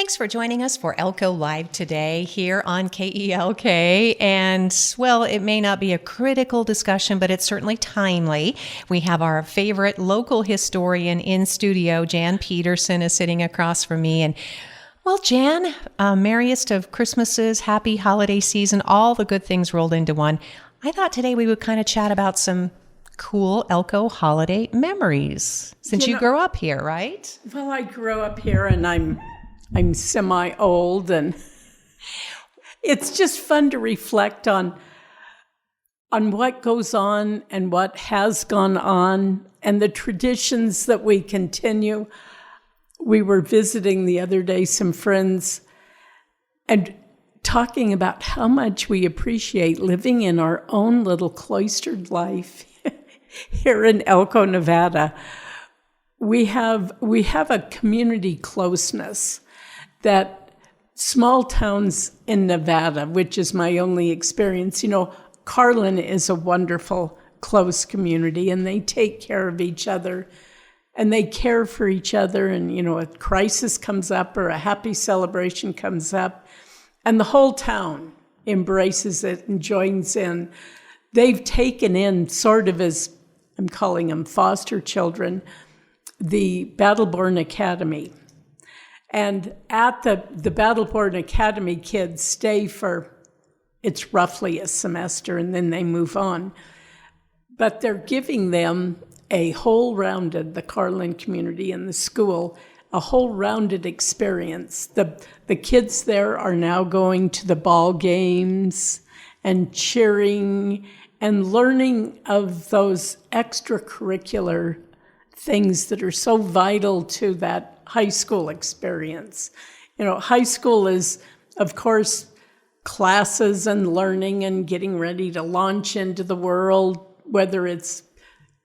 Thanks for joining us for Elko Live today here on KELK. And, well, it may not be a critical discussion, but it's certainly timely. We have our favorite local historian in studio. Jan Petersen is sitting across from me. And, well, Jan, merriest of Christmases, happy holiday season, all the good things rolled into one. I thought today we would kind of chat about some cool Elko holiday memories since you grew up here, right? Well, I grew up here and I'm semi-old, and it's just fun to reflect on what goes on and what has gone on and the traditions that we continue. We were visiting the other day some friends and talking about how much we appreciate living in our own little cloistered life here in Elko, Nevada. We have a community closeness that small towns in Nevada, which is my only experience, Carlin is a wonderful, close community, and they take care of each other, and they care for each other, and, a crisis comes up or a happy celebration comes up, and the whole town embraces it and joins in. They've taken in, sort of as I'm calling them foster children, the Battleborn Academy. And at the Battleborn Academy, kids stay for, it's roughly a semester, and then they move on. But they're giving them a whole-rounded, the Carlin community and the school, a whole-rounded experience. The kids there are now going to the ball games and cheering and learning of those extracurricular things that are so vital to that high school experience. High school is, of course, classes and learning and getting ready to launch into the world, whether it's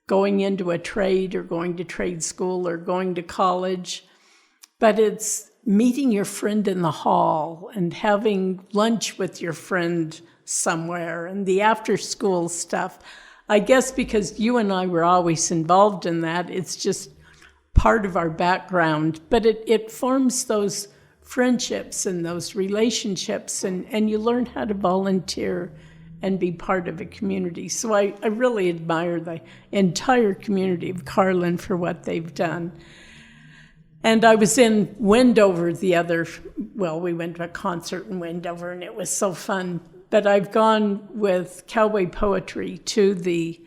going into a trade or going to trade school or going to college. But it's meeting your friend in the hall and having lunch with your friend somewhere and the after-school stuff. I guess because you and I were always involved in that, it's just part of our background, but it forms those friendships and those relationships, and you learn how to volunteer and be part of a community. So I really admire the entire community of Carlin for what they've done. And I was in Wendover we went to a concert in Wendover, and it was so fun. But I've gone with Cowboy Poetry to the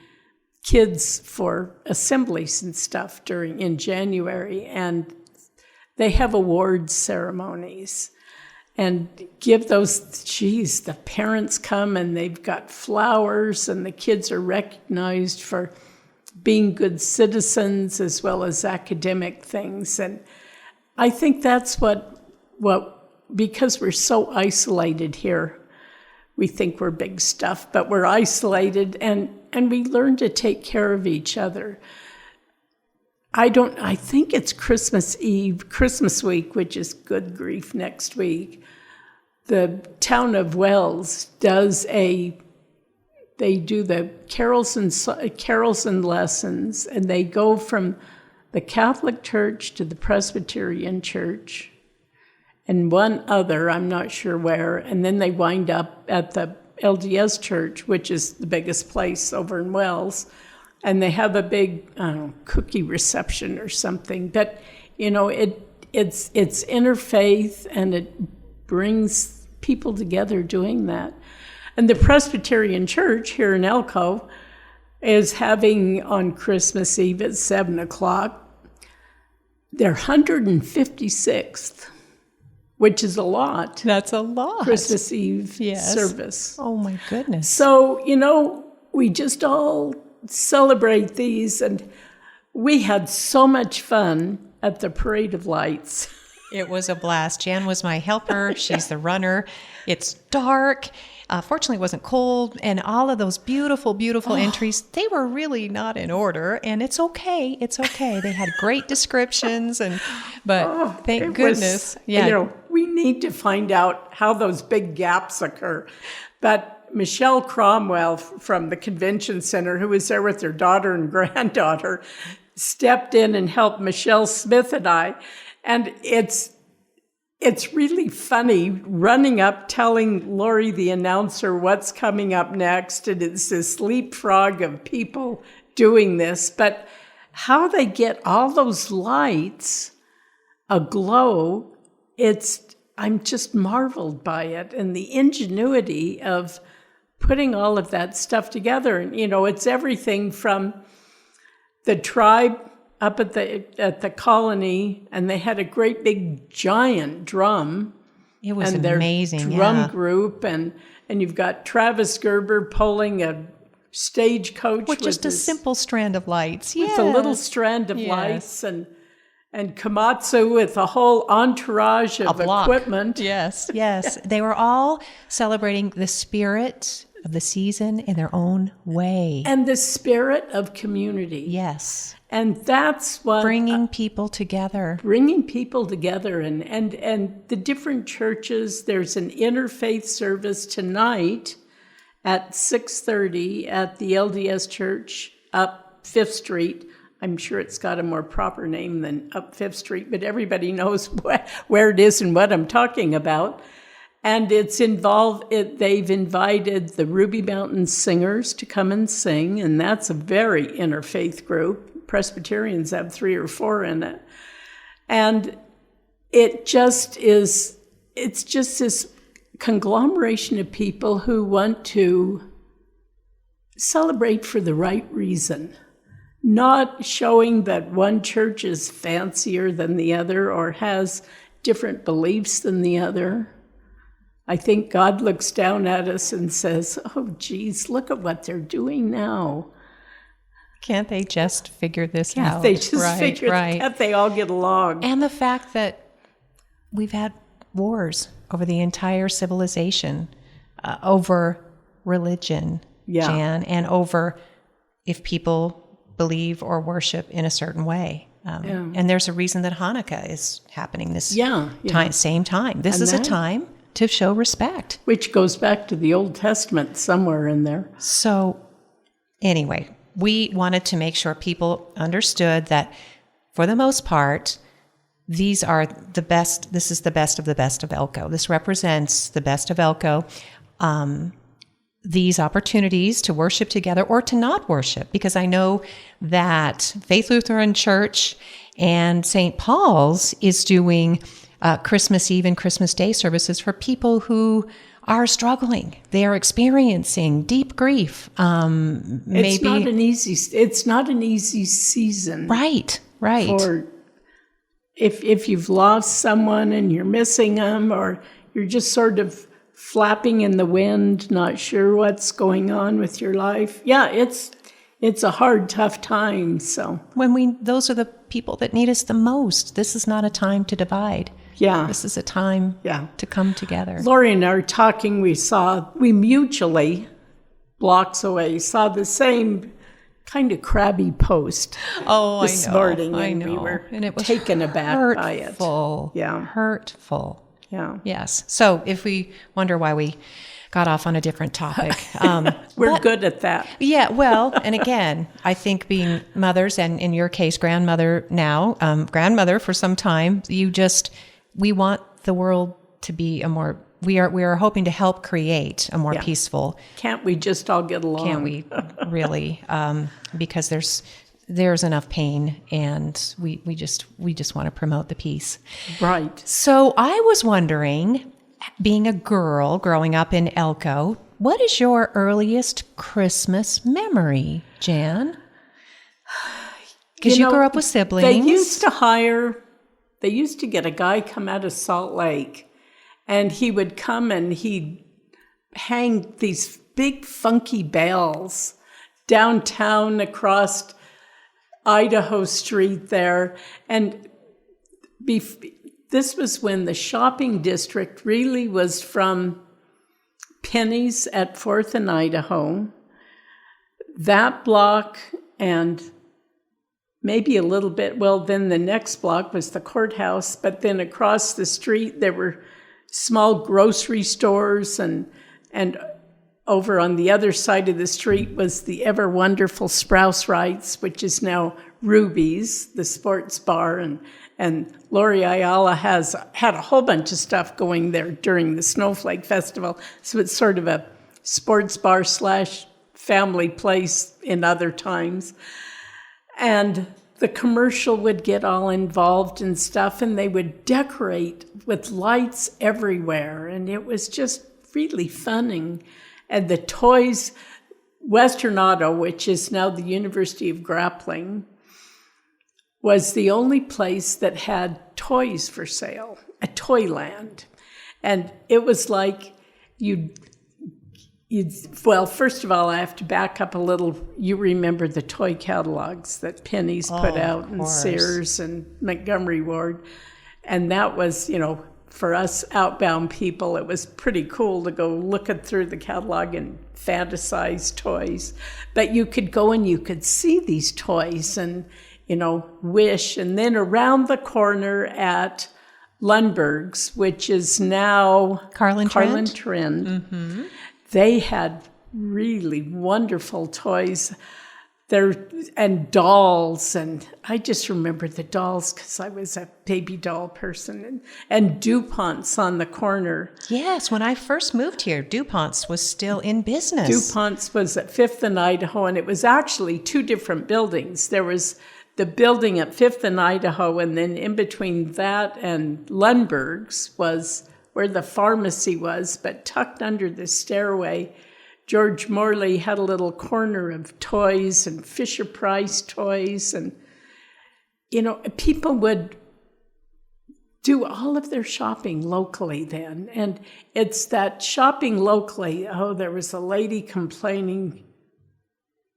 kids for assemblies and stuff in January, and they have awards ceremonies and give those, the parents come and they've got flowers, and the kids are recognized for being good citizens as well as academic things. And I think that's what because we're so isolated here, we think we're big stuff, but we're isolated, and we learn to take care of each other. I think it's Christmas week, which is good grief next week. The town of Wells they do the carols and lessons, and they go from the Catholic Church to the Presbyterian Church and one other, I'm not sure where, and then they wind up at the LDS Church, which is the biggest place over in Wells, and they have a big cookie reception or something. But it's interfaith, and it brings people together doing that. And the Presbyterian Church here in Elko is having on Christmas Eve at 7:00 their 156th. Which is a lot. That's a lot. Christmas Eve service. Oh, my goodness. So, we just all celebrate these, and we had so much fun at the Parade of Lights. It was a blast. Jan was my helper. She's the runner. It's dark. Fortunately, it wasn't cold. And all of those beautiful, beautiful entries, they were really not in order. And it's okay. It's okay. They had great descriptions. But thank goodness. We need to find out how those big gaps occur. But Michelle Cromwell from the convention center, who was there with her daughter and granddaughter, stepped in and helped Michelle Smith and I. And it's it's really funny running up, telling Lori, the announcer, what's coming up next. And it's this leapfrog of people doing this. But how they get all those lights aglow, I'm just marveled by it. And the ingenuity of putting all of that stuff together. And, it's everything from the tribe up at the colony, and they had a great big giant drum. It was and their amazing. Drum group, and you've got Travis Gerber pulling a stagecoach with just a simple strand of lights. With a little strand of lights, and Komatsu with a whole entourage of equipment. Yes. They were all celebrating the spirit of the season in their own way. And the spirit of community. Yes. And that's what... Bringing people together. And the different churches, there's an interfaith service tonight at 6:30 at the LDS Church up 5th Street. I'm sure it's got a more proper name than up 5th Street, but everybody knows where it is and what I'm talking about. And they've invited the Ruby Mountain Singers to come and sing, and that's a very interfaith group. Presbyterians have 3 or 4 in it. And it's just this conglomeration of people who want to celebrate for the right reason, not showing that one church is fancier than the other or has different beliefs than the other. I think God looks down at us and says, oh, geez, look at what they're doing now. Can't they just figure this out? They just figure it out. Can't they all get along? And the fact that we've had wars over the entire civilization, over religion, Jan, and over if people believe or worship in a certain way. And there's a reason that Hanukkah is happening this same time. This is a time to show respect. Which goes back to the Old Testament somewhere in there. So anyway, we wanted to make sure people understood that for the most part, these are the best. This is the best of Elko. This represents the best of Elko. These opportunities to worship together or to not worship, because I know that Faith Lutheran Church and St. Paul's is doing Christmas Eve and Christmas Day services for people who are struggling. They are experiencing deep grief. It's not an easy season. Right. For if you've lost someone and you're missing them, or you're just sort of flapping in the wind, not sure what's going on with your life. Yeah, it's a hard, tough time. So those are the people that need us the most. This is not a time to divide. Yeah. This is a time to come together. Lori and I were talking, we mutually, blocks away, saw the same kind of crabby post this morning. I know. We were and it was taken aback by it. Yeah. Hurtful. Yeah. Yes. So if we wonder why we got off on a different topic. We're good at that. Yeah, well, and again, I think being mothers, and in your case, grandmother now, grandmother for some time, we want the world to be we are hoping to help create a more peaceful. Can't we just all get along? Can't we really? Because there's enough pain, and we just want to promote the peace. Right. So I was wondering, being a girl growing up in Elko, what is your earliest Christmas memory, Jan? Because you grew up with siblings. They used to get a guy come out of Salt Lake, and he would come and he'd hang these big funky bells downtown across Idaho Street there. And this was when the shopping district really was from Penny's at 4th and Idaho, that block, and maybe a little bit, then the next block was the courthouse, but then across the street there were small grocery stores, and over on the other side of the street was the ever wonderful Sprouse Rights, which is now Ruby's, the sports bar, and Lori Ayala had a whole bunch of stuff going there during the Snowflake Festival. So it's sort of a sports bar / family place in other times. And the commercial would get all involved and stuff, and they would decorate with lights everywhere. And it was just really fun. And the toys, Western Auto, which is now the University of Grappling, was the only place that had toys for sale, a toyland. And it was like well, first of all, I have to back up a little. You remember the toy catalogs that Penny's put out, and Sears and Montgomery Ward. And that was, for us outbound people, it was pretty cool to go looking through the catalog and fantasize toys. But you could go and you could see these toys and, wish. And then around the corner at Lundberg's, which is now Carlin Trent. Mm-hmm. They had really wonderful toys there and dolls. And I just remember the dolls because I was a baby doll person. And DuPont's on the corner. Yes, when I first moved here, DuPont's was still in business. DuPont's was at 5th and Idaho, and it was actually 2 different buildings. There was the building at 5th and Idaho, and then in between that and Lundberg's was where the pharmacy was, but tucked under the stairway, George Morley had a little corner of toys and Fisher-Price toys. And, people would do all of their shopping locally then. And it's that shopping locally. Oh, there was a lady complaining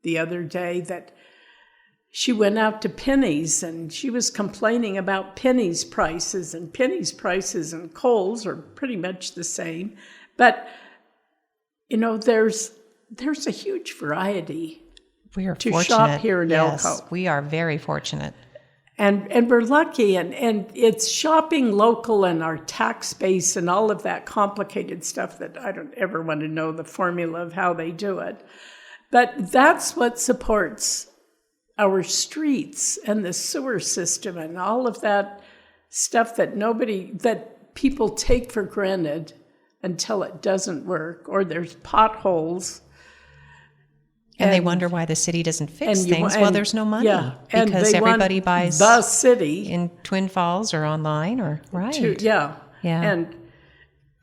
the other day that she went out to Penny's and she was complaining about Penny's prices, and Penny's prices and Kohl's are pretty much the same. But, there's a huge variety we are to fortunate. shop here in Yes, Elko. we are very fortunate. And we're lucky, and it's shopping local and our tax base and all of that complicated stuff that I don't ever want to know the formula of how they do it. But that's what supports our streets and the sewer system and all of that stuff that people take for granted until it doesn't work, or there's potholes. And they wonder why the city doesn't fix things. Well, there's no money because everybody buys the city in Twin Falls or online or right. Yeah.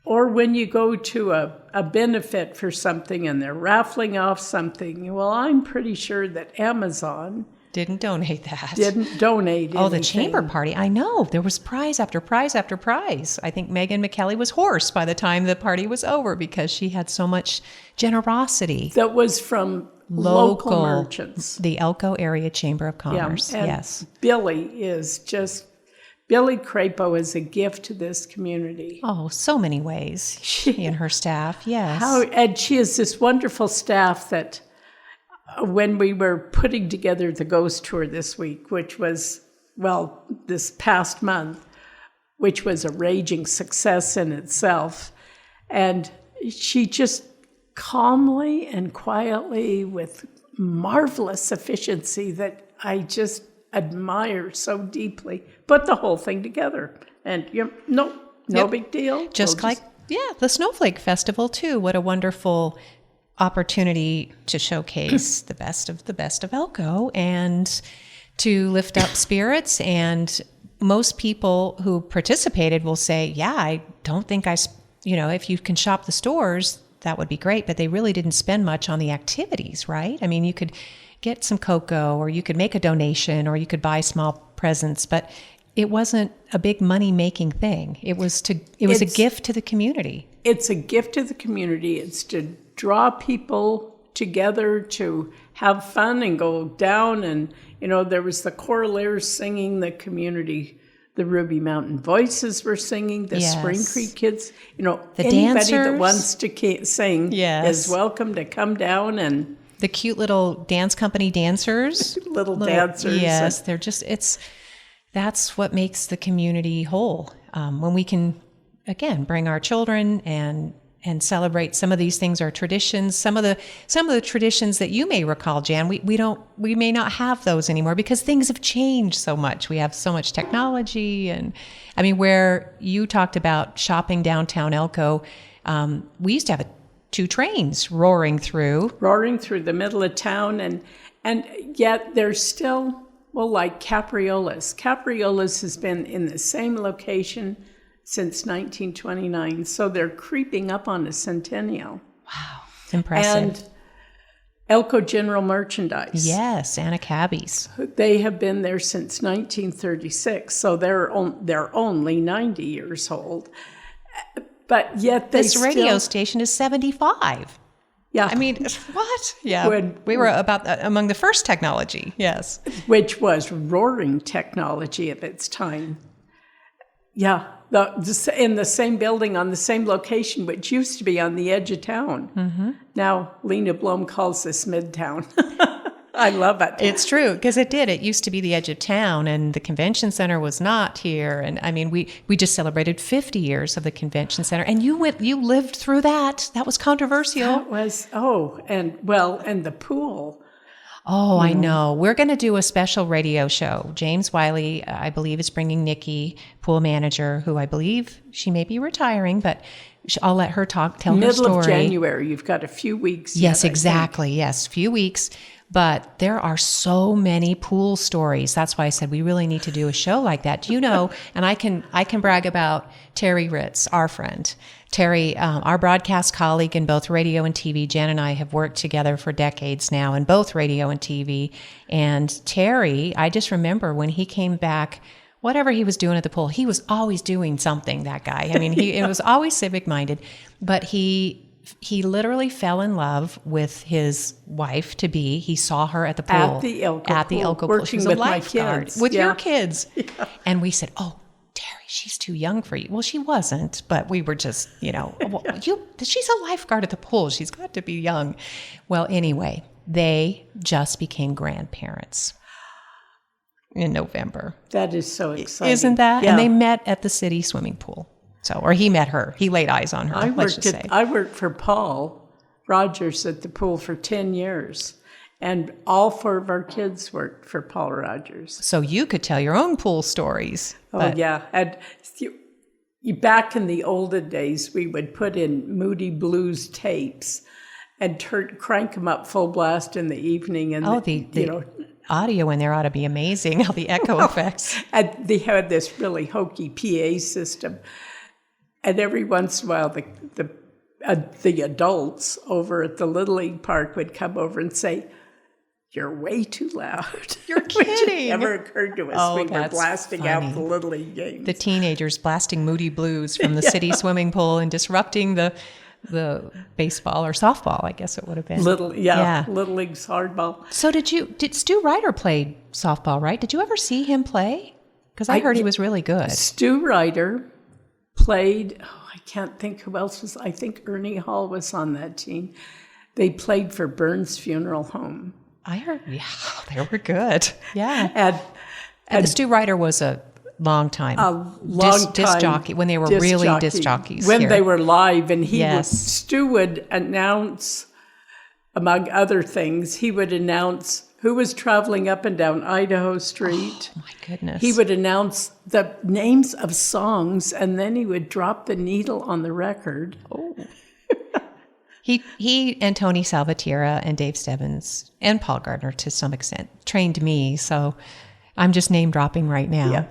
Or when you go to a benefit for something and they're raffling off something, well, I'm pretty sure that Amazon didn't donate that. Didn't donate anything. The chamber party. I know. There was prize after prize after prize. I think Megan McKelly was hoarse by the time the party was over because she had so much generosity. That was from local merchants. The Elko Area Chamber of Commerce. And yes. Billy Crapo is a gift to this community. Oh, so many ways. She and her staff, yes. And she has this wonderful staff that when we were putting together the ghost tour this week, which was, this past month, which was a raging success in itself, and she just calmly and quietly, with marvelous efficiency that I just admire so deeply, put the whole thing together. And no big deal. The Snowflake Festival too. What a wonderful opportunity to showcase the best of Elko and to lift up spirits. And most people who participated will say, I don't think if you can shop the stores, that would be great, but they really didn't spend much on the activities, right? I mean, you could get some cocoa, or you could make a donation, or you could buy small presents, but it wasn't a big money-making thing. It was a gift to the community. It's a gift to the community. It's to draw people together to have fun and go down. And, there was the choraleers singing, the community, the Ruby Mountain Voices were singing, the Spring Creek Kids. The anybody dancers that wants to sing is welcome to come down. And the cute little dance company dancers. little dancers. Yes, they're just, that's what makes the community whole. When we can, again, bring our children and and celebrate some of these things are traditions. Some of the traditions that you may recall, Jan, we may not have those anymore because things have changed so much. We have so much technology, and I mean, where you talked about shopping downtown Elko, we used to have two trains roaring through the middle of town, and yet there's still, well, like Capriola's. Capriola's has been in the same location since 1929, so they're creeping up on a centennial. Wow, impressive. And Elko General Merchandise. Yes, Anna Cabby's. They have been there since 1936, so they're only 90 years old. But yet this radio station is 75. Yeah. I mean, what? Yeah. We were among the first technology. Yes. Which was roaring technology at its time. Yeah. In the same building on the same location, which used to be on the edge of town. Mm-hmm. Now, Lena Blom calls this Midtown. I love it. It's true, because it did. It used to be the edge of town, and the convention center was not here. And I mean, we just celebrated 50 years of the convention center, and you lived through that. That was controversial. That was, and the pool. Oh, I know. We're going to do a special radio show. James Wiley, I believe, is bringing Nikki, pool manager, who I believe she may be retiring, but I'll let her tell her story. Middle of January. You've got a few weeks. Yes, exactly. Yes, few weeks. But there are so many pool stories. That's why I said we really need to do a show like that. Do you know? And I can brag about Terry Ritz, our friend. Terry, our broadcast colleague in both radio and TV. Jan and I have worked together for decades now in both radio and TV. And Terry, I just remember when he came back, whatever he was doing at the pool, he was always doing something, that guy. I mean, it was always civic-minded. But he literally fell in love with his wife-to-be. He saw her at the pool. At the Elko pool. She was a lifeguard with your kids. Yeah. And we said, oh, Terry, she's too young for you. Well, she wasn't, but we were just, she's a lifeguard at the pool. She's got to be young. Well, anyway, they just became grandparents in November. That is so exciting. Isn't that? Yeah. And they met at the city swimming pool. Or he met her. He laid eyes on her. I worked for Paul Rogers at the pool for 10 years. And all 4 of our kids worked for Paul Rogers. So you could tell your own pool stories. Oh, yeah. And back in the olden days, we would put in Moody Blues tapes and crank them up full blast in the evening. And the audio in there ought to be amazing, all the echo effects. And they had this really hokey PA system. And every once in a while, the adults over at the Little League Park would come over and say, "You're way too loud." You're kidding. Which never occurred to us. We were blasting out the Little League games. The teenagers blasting Moody Blues from the city swimming pool and disrupting the baseball or softball, I guess it would have been. Little League's hardball. So did Stu Ryder play softball, right? Did you ever see him play? Because I heard he was really good. Stu Ryder played, I can't think who else was, I think Ernie Hall was on that team. They played for Burns Funeral Home. I heard, they were good. Yeah. And Stu Ryder was a long time disc jockey, when they were really disc jockeys. When they were live, and Stu would announce, among other things, he would announce who was traveling up and down Idaho Street. Oh, my goodness. He would announce the names of songs, and then he would drop the needle on the record. Oh. He and Tony Salvatierra and Dave Stebbins and Paul Gardner, to some extent, trained me, so I'm just name dropping right now.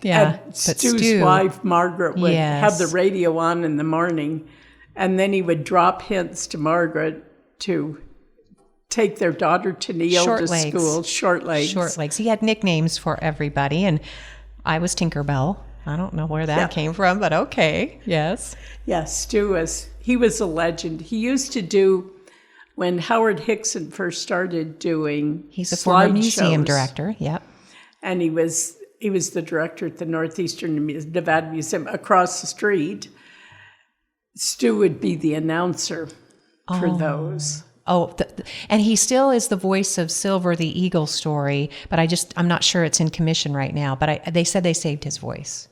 Yeah. But Stu's wife, Margaret, would have the radio on in the morning, and then he would drop hints to Margaret to take their daughter Tennille to school. Short legs. He had nicknames for everybody, and I was Tinkerbell. I don't know where that came from, but okay. Yes. Yes, Stu was a legend. He used to do, when Howard Hickson first started doing He's a former museum director, yep. And he was the director at the Northeastern Nevada Museum across the street. Stu would be the announcer for those. Oh, and he still is the voice of Silver the Eagle story, but I'm not sure it's in commission right now, but they said they saved his voice.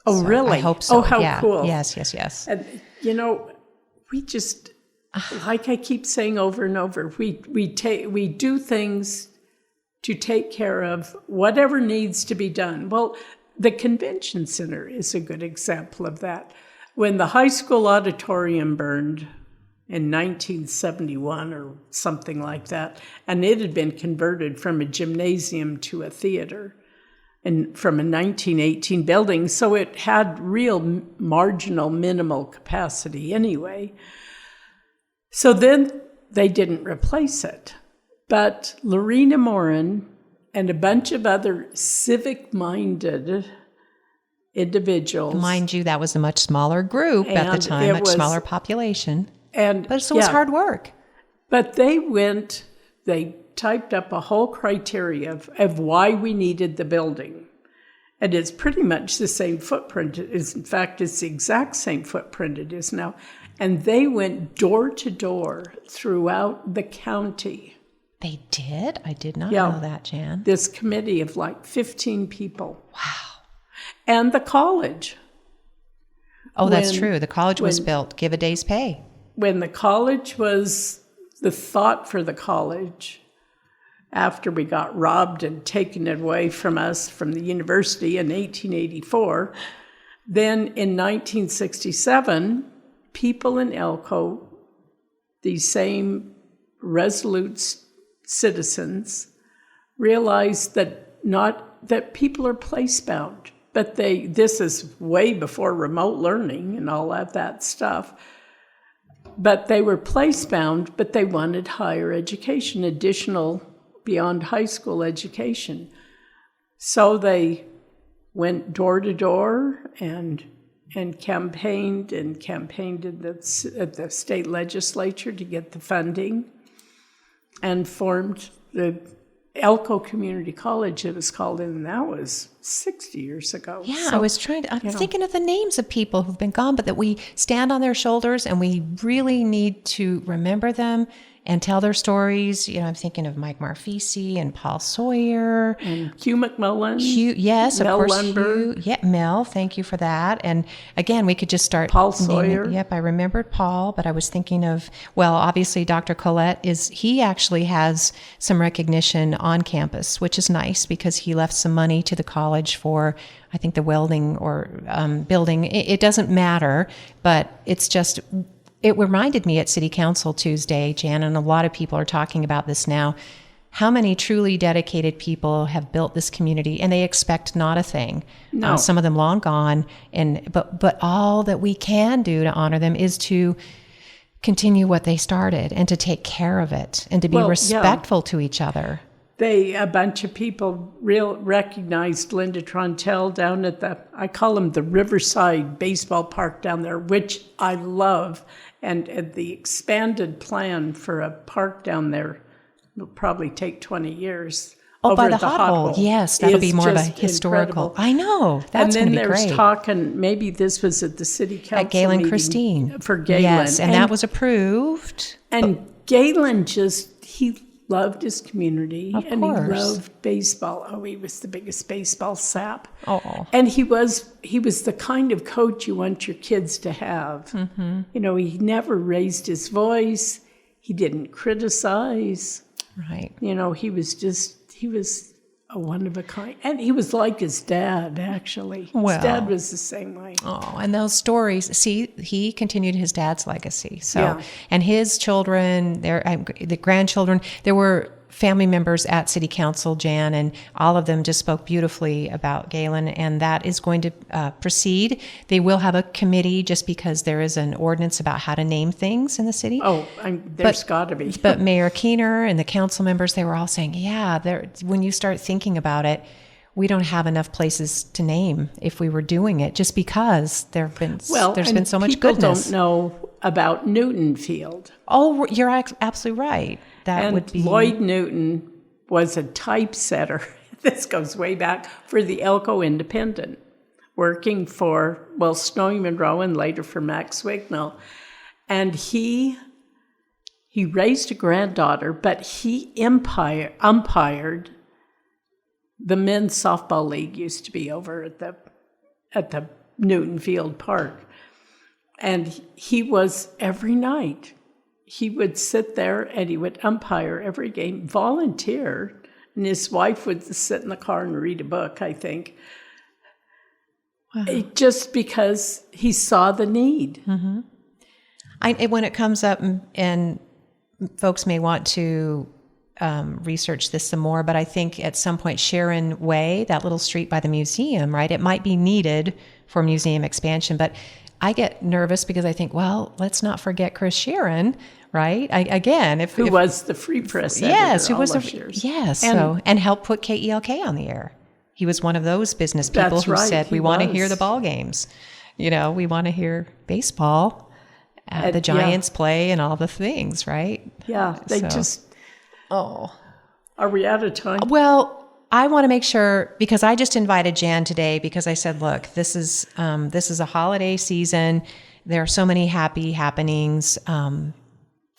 Oh, so really? I hope so. Oh, how cool. Yes. And, we just, like I keep saying over and over, we do things to take care of whatever needs to be done. Well, the convention center is a good example of that. When the high school auditorium burned in 1971 or something like that, and it had been converted from a gymnasium to a theater, and from a 1918 building, so it had real marginal, minimal capacity anyway. So then they didn't replace it. But Lorena Morin and a bunch of other civic-minded individuals. Mind you, that was a much smaller group at the time, much smaller population. But so it was hard work. But they typed up a whole criteria of why we needed the building. And it's pretty much the same footprint. In fact, it's the exact same footprint it is now. And they went door to door throughout the county. They did? I did not know that, Jan. This committee of like 15 people. Wow. And the college. Oh, that's true. The college was built. Give a day's pay. When the college was, the thought for the college, after we got robbed and taken it away from us from the university in 1884, then in 1967, people in Elko, these same resolute citizens, realized that people are place-bound. But this is way before remote learning and all of that stuff. But they were place-bound, but they wanted higher education, additional beyond high school education. So they went door to door and campaigned at the state legislature to get the funding, and formed the Elko Community College, it was called, and that was 60 years ago. Yeah, so, I'm thinking of the names of people who've been gone, but that we stand on their shoulders and we really need to remember them and tell their stories. I'm thinking of Mike Marfisi and Paul Sawyer. And Hugh McMullen. Yes, of course. Lundberg. Hugh. Yeah, Mel, thank you for that. And again, we could just start. Paul Sawyer. Yep, I remembered Paul, but I was thinking of, obviously Dr. Collette he actually has some recognition on campus, which is nice because he left some money to the college for, I think, the welding or building. It doesn't matter, but it's just... It reminded me at City Council Tuesday, Jan, and a lot of people are talking about this now, how many truly dedicated people have built this community, and they expect not a thing. No. Some of them long gone, but all that we can do to honor them is to continue what they started and to take care of it and to be respectful to each other. A bunch of people recognized Linda Trontel down at I call them the Riverside Baseball Park down there, which I love. And the expanded plan for a park down there will probably take 20 years. Oh, by the hot hole. Yes, that'll be more of a historical. Incredible. I know. That's going to be great. And then there's talking, maybe this was at the city council at Galen meeting Christine. For Galen. Yes, and that was approved. And Galen he loved his community, of and course. He loved baseball. Oh, he was the biggest baseball sap. Oh, and he was the kind of coach you want your kids to have. Mm-hmm. He never raised his voice. He didn't criticize. Right. He was a one of a kind, and he was like his dad. Actually, his dad was the same way. Oh, and those stories. See, he continued his dad's legacy. So, yeah. And his children, the grandchildren. There were family members at City Council, Jan, and all of them just spoke beautifully about Galen, and that is going to proceed. They will have a committee just because there is an ordinance about how to name things in the city. Oh, there's got to be. But Mayor Keener and the council members, they were all saying, when you start thinking about it, we don't have enough places to name if we were doing it, just because there's been so much goodness. People don't know about Newton Field. Oh, you're absolutely right. Lloyd Newton was a typesetter. This goes way back for the Elko Independent, working for Snowy Monroe and later for Max Wignall. And he raised a granddaughter, but he umpired. The men's softball league used to be over at the Newton Field Park. And he was every night. He would sit there and he would umpire every game, volunteer. And his wife would sit in the car and read a book, I think. Wow. Just because he saw the need. Mm-hmm. When it comes up, and folks may want to research this some more, but I think at some point Sharon Way, that little street by the museum, right? It might be needed for museum expansion, but I get nervous because I think, well, let's not forget Chris Sharon, right? Who was the Free Press editor? Yes, who was and helped put KELK on the air. He was one of those business people who said, we want to hear the ball games. We want to hear baseball, the Giants play and all the things, right? Yeah, Are we out of time? Well, I want to make sure, because I just invited Jan today because I said, look, this is a holiday season. There are so many happy happenings, and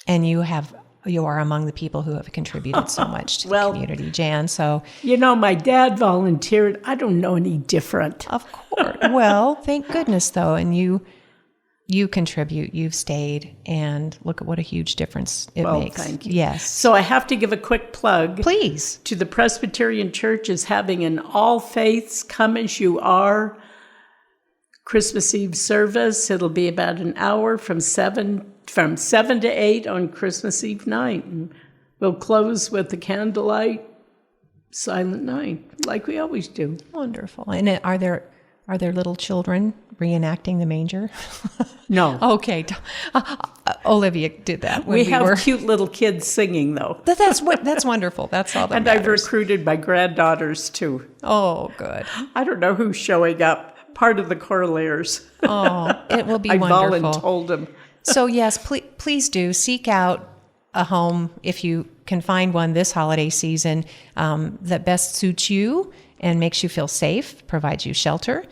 you are among the people who have contributed so much to the community, Jan. So my dad volunteered. I don't know any different. Of course. Well, thank goodness though, and you contribute, you've stayed, and look at what a huge difference it makes. Thank you. Yes. So I have to give a quick plug. Please. To the Presbyterian Church is having an all faiths come as you are Christmas Eve service. It'll be about an hour from 7 to 8 on Christmas Eve night. And we'll close with the candlelight silent night, like we always do. Wonderful. And are there little children reenacting the manger? No. Okay. Olivia did that. We have cute little kids singing, though. That's wonderful. That's all that and matters. I've recruited my granddaughters, too. Oh, good. I don't know who's showing up. Part of the Corliers. Oh, it will be wonderful. I told them. So, yes, please do seek out a home if you can find one this holiday season that best suits you and makes you feel safe, provides you shelter,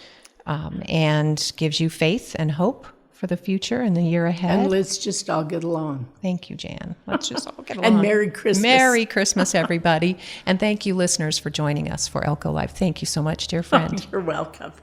and gives you faith and hope for the future and the year ahead. And let's just all get along. Thank you, Jan. Let's just all get along. And Merry Christmas. Merry Christmas, everybody. And thank you, listeners, for joining us for Elko Live. Thank you so much, dear friend. You're welcome.